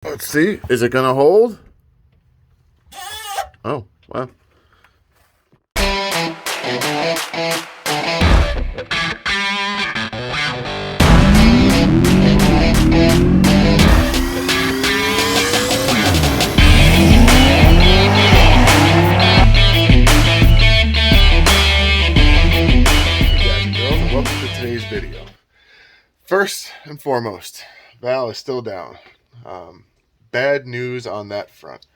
Let's see. Is it gonna hold? Oh, wow. Welcome to today's video. First and foremost, Val is still down. Bad news on that front.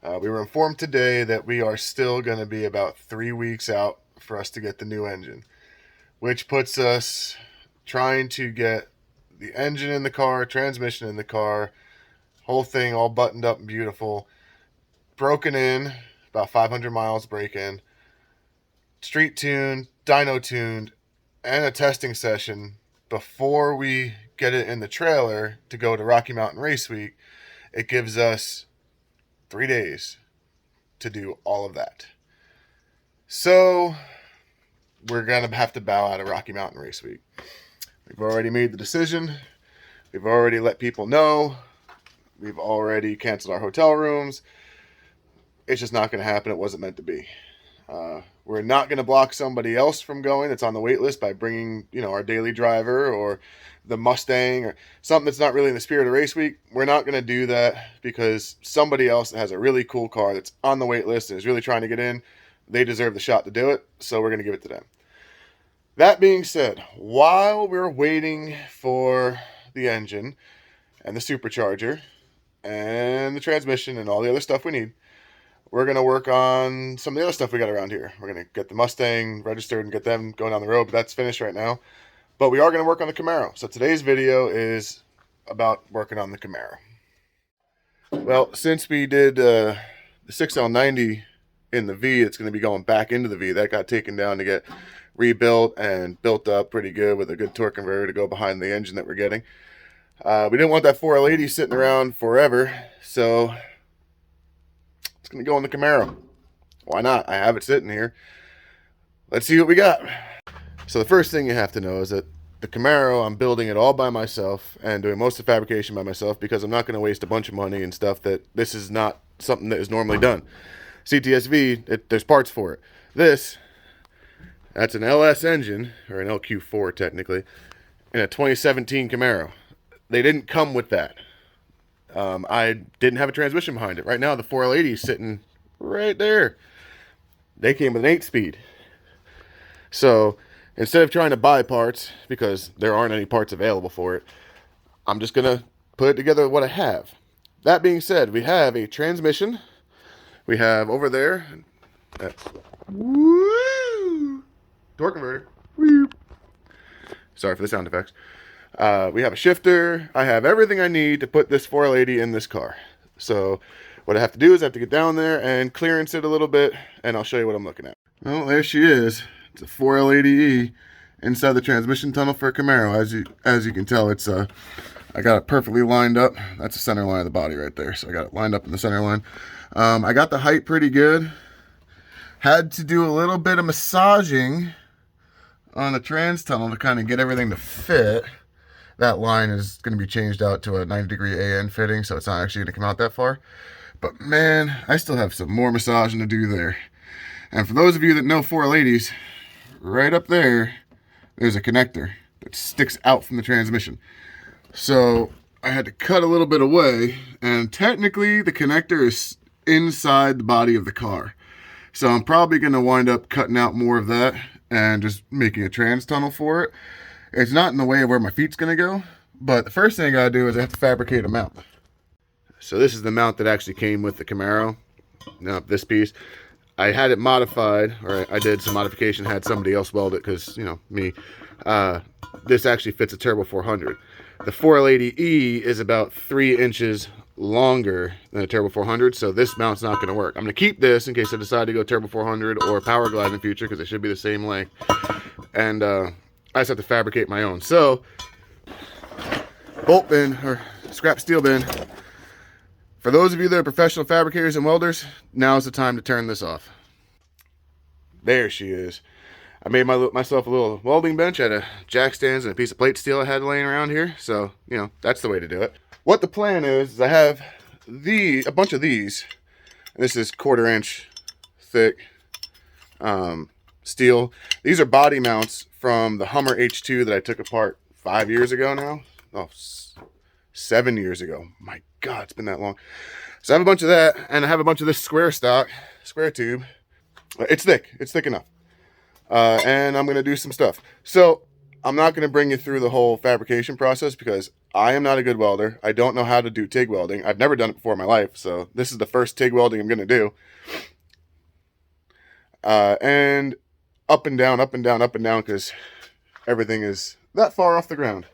We were informed today that we are still going to be about 3 weeks out for us to get the new engine, which puts us trying to get the engine in the car, transmission in the car, whole thing all buttoned up and beautiful, broken in, about 500 miles break in, street tuned, dyno tuned, and a testing session before we get it in the trailer to go to Rocky Mountain Race Week. It gives us 3 days to do all of that. So we're going to have to bow out of Rocky Mountain Race Week. We've already made the decision. We've already let people know. We've already canceled our hotel rooms. It's just not going to happen. It wasn't meant to be. We're not going to block somebody else from going that's on the wait list by bringing, our daily driver or the Mustang or something that's not really in the spirit of race week. We're not going to do that because somebody else that has a really cool car that's on the wait list and is really trying to get in, they deserve the shot to do it. So we're going to give it to them. That being said, while we're waiting for the engine and the supercharger and the transmission and all the other stuff we need, we're going to work on some of the other stuff we got around here. We're going to get the Mustang registered and get them going down the road, but that's finished right now. But we are going to work on the Camaro. So today's video is about working on the Camaro. Well, since we did the 6L90 in the V, it's going to be going back into the V. That got taken down to get rebuilt and built up pretty good with a good torque converter to go behind the engine that we're getting. We didn't want that 4L80 sitting around forever, so it's going to go in the Camaro. Why not? I have it sitting here. Let's see what we got. So the first thing you have to know is that the Camaro, I'm building it all by myself and doing most of the fabrication by myself because I'm not going to waste a bunch of money and stuff that this is not something that is normally done. CTS-v, there's parts for it. That's an LS engine, or an LQ4 technically, in a 2017 Camaro. They didn't come with that. I didn't have a transmission behind it. Right now, the 4L80 is sitting right there. They came with an 8-speed. So instead of trying to buy parts, because there aren't any parts available for it, I'm just going to put it together with what I have. That being said, we have a transmission. We have over there, that's woo, torque converter. Woo. Sorry for the sound effects. We have a shifter. I have everything I need to put this 4L80 in this car. So what I have to do is I have to get down there and clearance it a little bit, and I'll show you what I'm looking at. Well, there she is. It's a 4L80E inside the transmission tunnel for a Camaro. As you can tell, it's I got it perfectly lined up. That's the center line of the body right there. So I got it lined up in the center line. I got the height pretty good. Had to do a little bit of massaging on the trans tunnel to kind of get everything to fit. That line is going to be changed out to a 90-degree AN fitting, so it's not actually going to come out that far. But man, I still have some more massaging to do there. And for those of you that know 4L80s, right up there, there's a connector that sticks out from the transmission. So I had to cut a little bit away, and technically the connector is inside the body of the car. So I'm probably going to wind up cutting out more of that and just making a trans tunnel for it. It's not in the way of where my feet's going to go, but the first thing I got to do is I have to fabricate a mount. So this is the mount that actually came with the Camaro. Now this piece, I had it modified, or I did some modification, had somebody else weld it because, me. This actually fits a Turbo 400. The 4L80E is about 3 inches longer than a Turbo 400, so this mount's not going to work. I'm going to keep this in case I decide to go Turbo 400 or Power Glide in the future because they should be the same length. And I just have to fabricate my own. So, bolt bin, or scrap steel bin. For those of you that are professional fabricators and welders, now's the time to turn this off. There she is. I made myself a little welding bench out of jack stands and a piece of plate steel I had laying around here. So, that's the way to do it. what the plan is I have a bunch of these. And this is 1/4 inch thick steel. These are body mounts from the Hummer H2 that I took apart 5 years ago now. Oh, 7 years ago. My God, it's been that long. So I have a bunch of that, and I have a bunch of this square tube. It's thick. It's thick enough. And I'm going to do some stuff. So I'm not going to bring you through the whole fabrication process because I am not a good welder. I don't know how to do TIG welding. I've never done it before in my life. So this is the first TIG welding I'm going to do. And up and down, up and down, up and down, because everything is that far off the ground.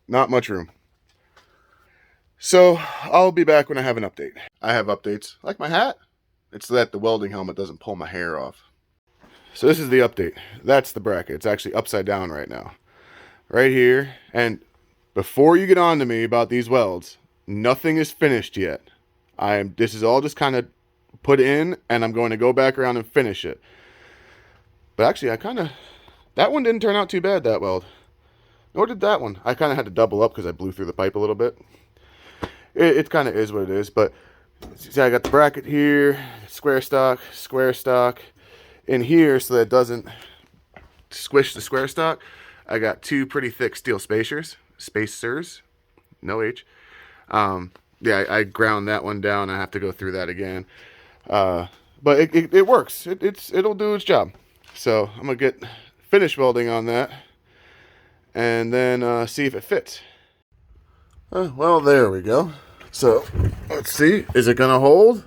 Not much room. So I'll be back when I have an update. I have updates, like my hat. It's so that the welding helmet doesn't pull my hair off. So this is the update. That's the bracket. It's actually upside down right now. Right here. And before you get on to me about these welds, nothing is finished yet. This is all just kind of put in, and I'm going to go back around and finish it. But actually, that one didn't turn out too bad, that weld. Nor did that one. I kind of had to double up because I blew through the pipe a little bit. It kind of is what it is, but see, I got the bracket here, square stock in here so that it doesn't squish the square stock. I got 2 pretty thick steel spacers, no H. Yeah, I ground that one down. I have to go through that again. But it works. It'll do its job. So I'm gonna get finish welding on that, and then see if it fits. Well, there we go. So let's see. Is it gonna hold?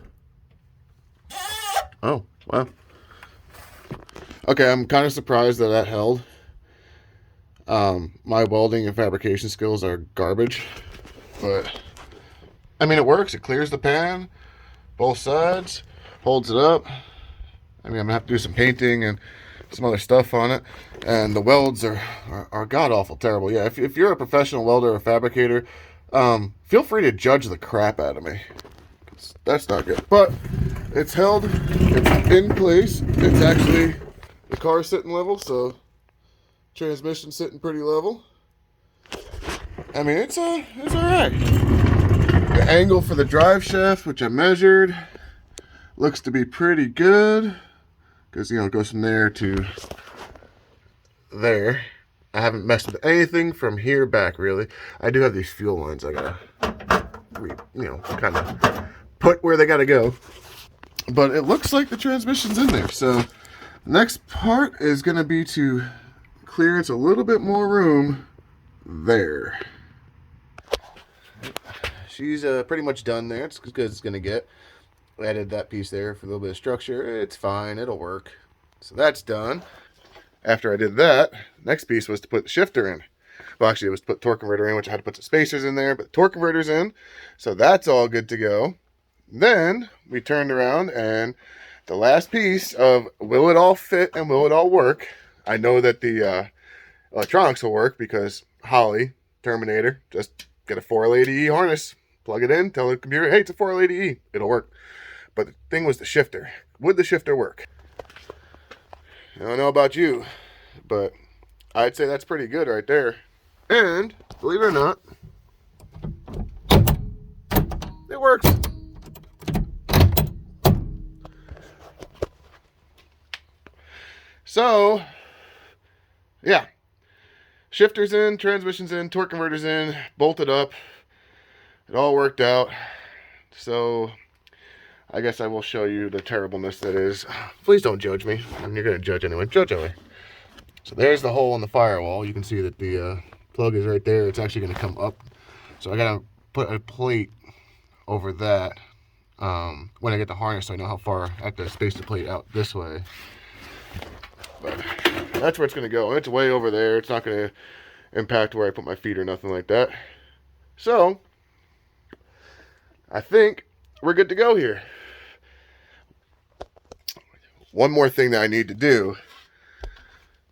Oh, wow. Okay, I'm kind of surprised that held. My welding and fabrication skills are garbage, but I mean, it works. It clears the pan, both sides, holds it up. I mean, I'm gonna have to do some painting and some other stuff on it, and the welds are god-awful terrible. Yeah, if you're a professional welder or fabricator, feel free to judge the crap out of me. That's not good. But it's held, it's in place. It's actually, the car's sitting level, so transmission's sitting pretty level. I mean, it's all right. The angle for the drive shaft, which I measured, looks to be pretty good. Because, you know, it goes from there to there. I haven't messed with anything from here back, really. I do have these fuel lines I gotta, kind of put where they gotta go. But it looks like the transmission's in there. So the next part is gonna be to clearance a little bit more room there. She's pretty much done there. It's as good as it's gonna get. I added that piece there for a little bit of structure. It's fine, it'll work. So that's done. After I did that, next piece was to put the shifter in. Well, actually, it was to put torque converter in, which I had to put some spacers in there, but the torque converter's in. So that's all good to go. Then we turned around, and the last piece of will it all fit and will it all work? I know that the electronics will work because Holly, Terminator, just get a 480E harness, plug it in, tell the computer, hey, it's a 480E. It'll work. But the thing was the shifter. Would the shifter work? I don't know about you, but I'd say that's pretty good right there. And, believe it or not, it works. So, yeah. Shifter's in, transmission's in, torque converter's in, bolted up. It all worked out. So I guess I will show you the terribleness that is. Please don't judge me. I mean, you're going to judge anyway. Judge away. So there's the hole in the firewall. You can see that the plug is right there. It's actually going to come up. So I got to put a plate over that when I get the harness so I know how far I have to space the plate out this way. But that's where it's going to go. It's way over there. It's not going to impact where I put my feet or nothing like that. So I think we're good to go here. One more thing that I need to do.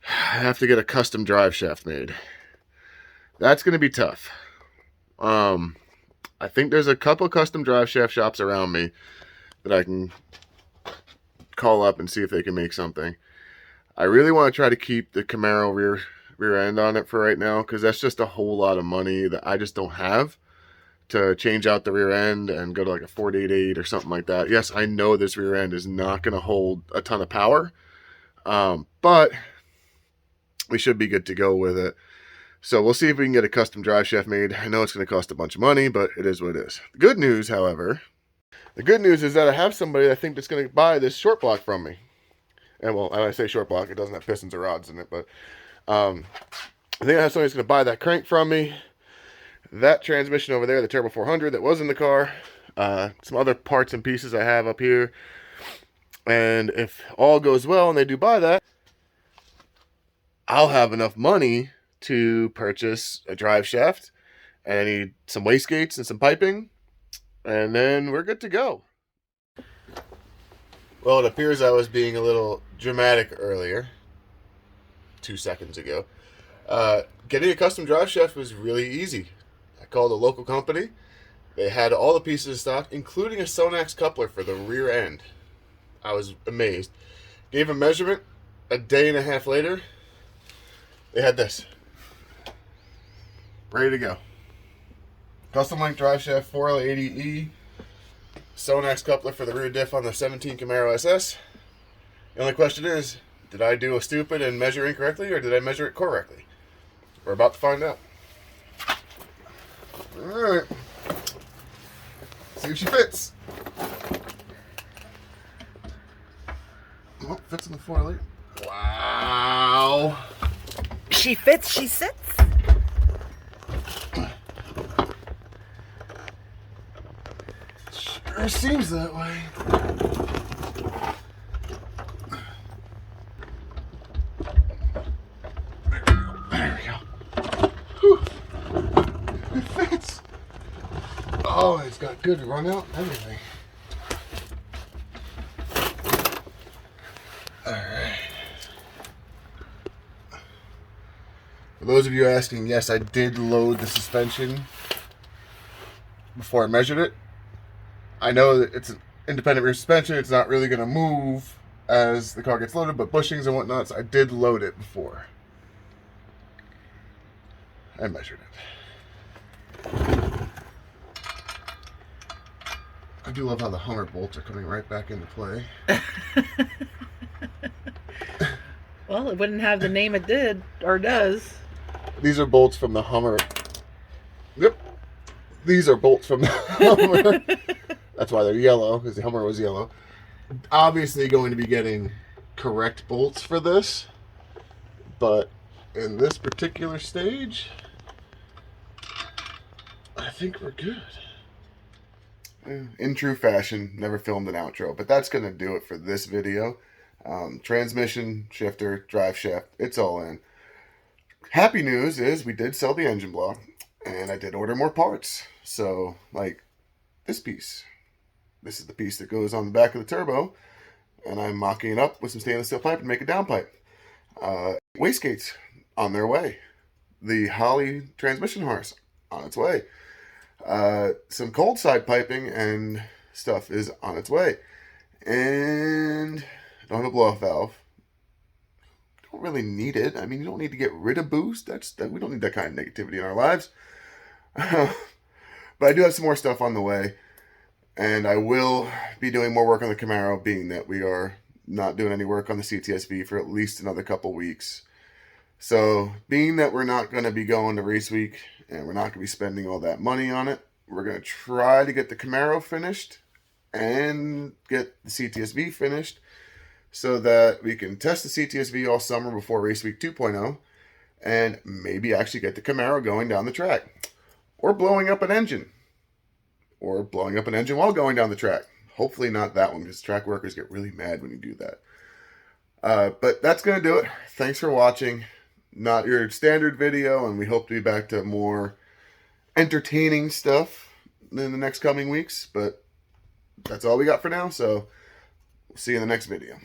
I have to get a custom drive shaft made. That's going to be tough. I think there's a couple custom drive shaft shops around me that I can call up and see if they can make something. I really want to try to keep the Camaro rear rear end on it for right now, because that's just a whole lot of money that I just don't have to change out the rear end and go to like a 488 or something like that. Yes, I know this rear end is not going to hold a ton of power, but we should be good to go with it. So we'll see if we can get a custom drive shaft made. I know it's going to cost a bunch of money, but it is what it is. The good news, however, is that I have somebody I think that's going to buy this short block from me. And well, when I say short block, it doesn't have pistons or rods in it, but I think I have somebody that's going to buy that crank from me. That transmission over there, the Turbo 400 that was in the car, some other parts and pieces I have up here. And if all goes well and they do buy that, I'll have enough money to purchase a drive shaft, and I need some wastegates and some piping, and then we're good to go. Well, it appears I was being a little dramatic earlier, 2 seconds ago. Getting a custom drive shaft was really easy. I called a local company. They had all the pieces in stock, including a Sonax coupler for the rear end. I was amazed. Gave a measurement. A day and a half later, they had this. Ready to go. Custom link drive shaft 4L80E. Sonax coupler for the rear diff on the 17 Camaro SS. The only question is, did I do a stupid and measure incorrectly, or did I measure it correctly? We're about to find out. Alright. See if she fits. Oh, fits in the 4L8. Wow. She fits, she sits. Sure seems that way. There we go. Whew. It fits. Oh, it's got good run out and everything. Alright. For those of you asking, yes, I did load the suspension before I measured it. I know that it's an independent rear suspension. It's not really going to move as the car gets loaded, but bushings and whatnot, so I did load it before I measured it. I do love how the Hummer bolts are coming right back into play. Well, it wouldn't have the name it did, or does. These are bolts from the Hummer. Yep. These are bolts from the Hummer. That's why they're yellow, because the Hummer was yellow. Obviously going to be getting correct bolts for this, but in this particular stage, I think we're good. In true fashion, never filmed an outro, but that's going to do it for this video. Transmission, shifter, drive shaft, it's all in. Happy news is we did sell the engine block, and I did order more parts. So, like this piece. This is the piece that goes on the back of the turbo, and I'm mocking it up with some stainless steel pipe to make a downpipe. Wastegates on their way. The Holley transmission harness on its way. Some cold side piping and stuff is on its way. And I don't have a blow-off valve. Don't really need it. I mean, you don't need to get rid of boost. We don't need that kind of negativity in our lives. But I do have some more stuff on the way. And I will be doing more work on the Camaro, being that we are not doing any work on the CTS-v for at least another couple weeks. So, being that we're not going to be going to race week, and we're not going to be spending all that money on it, we're going to try to get the Camaro finished, and get the CTS-v finished, so that we can test the CTS-v all summer before race week 2.0, and maybe actually get the Camaro going down the track. Or blowing up an engine. Or blowing up an engine while going down the track. Hopefully not that one, because track workers get really mad when you do that. But that's going to do it. Thanks for watching. Not your standard video, and we hope to be back to more entertaining stuff in the next coming weeks. But that's all we got for now, so we'll see you in the next video.